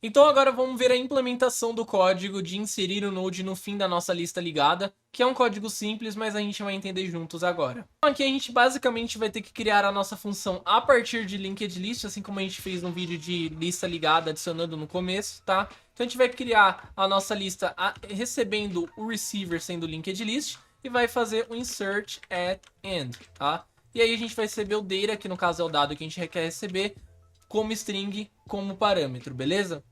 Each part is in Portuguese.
Então agora vamos ver a implementação do código de inserir o Node no fim da nossa lista ligada, que é um código simples, mas a gente vai entender juntos agora. Então aqui a gente basicamente vai ter que criar a nossa função a partir de linked list, assim como a gente fez no vídeo de lista ligada adicionando no começo, tá? Então a gente vai criar a nossa lista recebendo o receiver sendo linked list e vai fazer o insert at end, tá? E aí a gente vai receber o data, que no caso é o dado que a gente quer receber, como string, como parâmetro, beleza?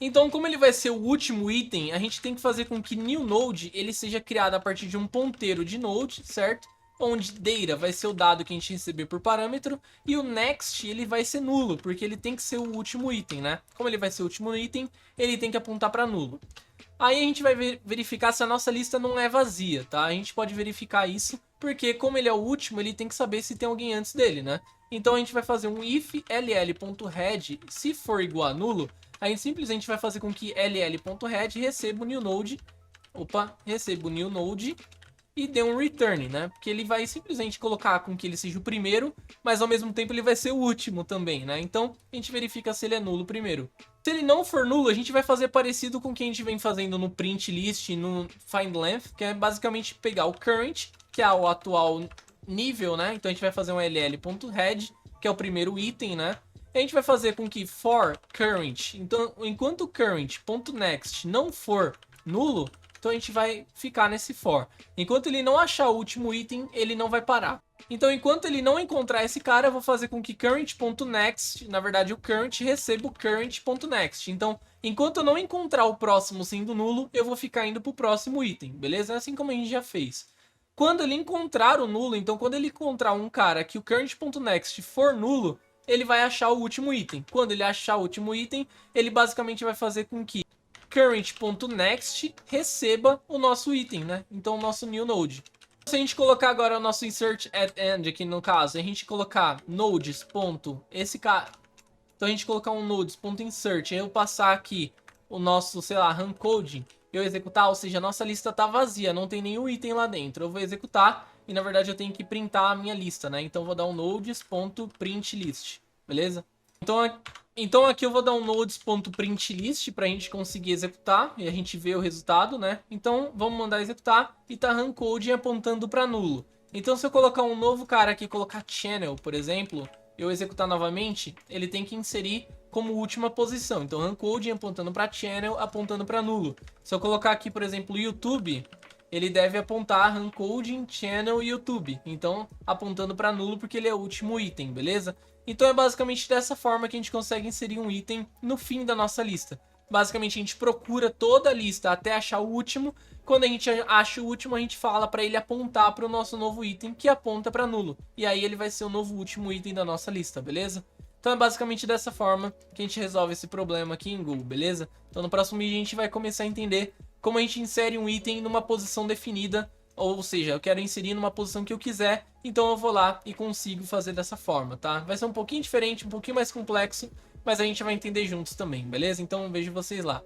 Então, como ele vai ser o último item, a gente tem que fazer com que new node ele seja criado a partir de um ponteiro de node, certo? Onde data vai ser o dado que a gente receber por parâmetro e o next ele vai ser nulo, porque ele tem que ser o último item, né? Como ele vai ser o último item, ele tem que apontar para nulo. Aí a gente vai verificar se a nossa lista não é vazia, tá? A gente pode verificar isso, porque como ele é o último, ele tem que saber se tem alguém antes dele, né? Então a gente vai fazer um if ll.head, se for igual a nulo, a gente simplesmente vai fazer com que ll.head receba o new node, receba o new node e dê um return, né? Porque ele vai simplesmente colocar com que ele seja o primeiro, mas ao mesmo tempo ele vai ser o último também, né? Então a gente verifica se ele é nulo primeiro. Se ele não for nulo, a gente vai fazer parecido com o que a gente vem fazendo no print list e no find length, que é basicamente pegar o current, que é o atual nível, né? Então a gente vai fazer um ll.head, que é o primeiro item, né? E a gente vai fazer com que for current, então enquanto o current.next não for nulo, então a gente vai ficar nesse for. Enquanto ele não achar o último item, ele não vai parar. Então enquanto ele não encontrar esse cara, eu vou fazer com que current.next, na verdade o current, receba o current.next. Então enquanto eu não encontrar o próximo sendo nulo, eu vou ficar indo pro próximo item, beleza? Assim como a gente já fez. Quando ele encontrar o nulo, então quando ele encontrar um cara que o current.next for nulo, ele vai achar o último item. Quando ele achar o último item, ele basicamente vai fazer com que current.next receba o nosso item, né? Então o nosso new node. Se a gente colocar agora o nosso insert at end aqui no caso, a gente colocar nodes. Esse cara, então a gente colocar um nodes.insert, aí eu passar aqui o nosso, sei lá, run code, eu executar, ou seja, a nossa lista tá vazia, não tem nenhum item lá dentro. Eu vou executar e na verdade eu tenho que printar a minha lista, né? Então eu vou dar um nodes.printlist, beleza? Então aqui eu vou dar um nodes.printlist pra gente conseguir executar e a gente vê o resultado, né? Então vamos mandar executar e tá run code apontando para nulo. Então se eu colocar um novo cara aqui, colocar channel, por exemplo, eu executar novamente, ele tem que inserir como última posição. Então run code apontando para channel, apontando para nulo. Se eu colocar aqui, por exemplo, YouTube, ele deve apontar run code channel YouTube. Então apontando para nulo porque ele é o último item, beleza? Então é basicamente dessa forma que a gente consegue inserir um item no fim da nossa lista. Basicamente a gente procura toda a lista até achar o último. Quando a gente acha o último, a gente fala para ele apontar para o nosso novo item, que aponta para nulo. E aí ele vai ser o novo último item da nossa lista, beleza? Então é basicamente dessa forma que a gente resolve esse problema aqui em Go, beleza? Então no próximo vídeo a gente vai começar a entender como a gente insere um item numa posição definida. Ou seja, eu quero inserir numa posição que eu quiser, então eu vou lá e consigo fazer dessa forma, tá? Vai ser um pouquinho diferente, um pouquinho mais complexo, mas a gente vai entender juntos também, beleza? Então vejo vocês lá.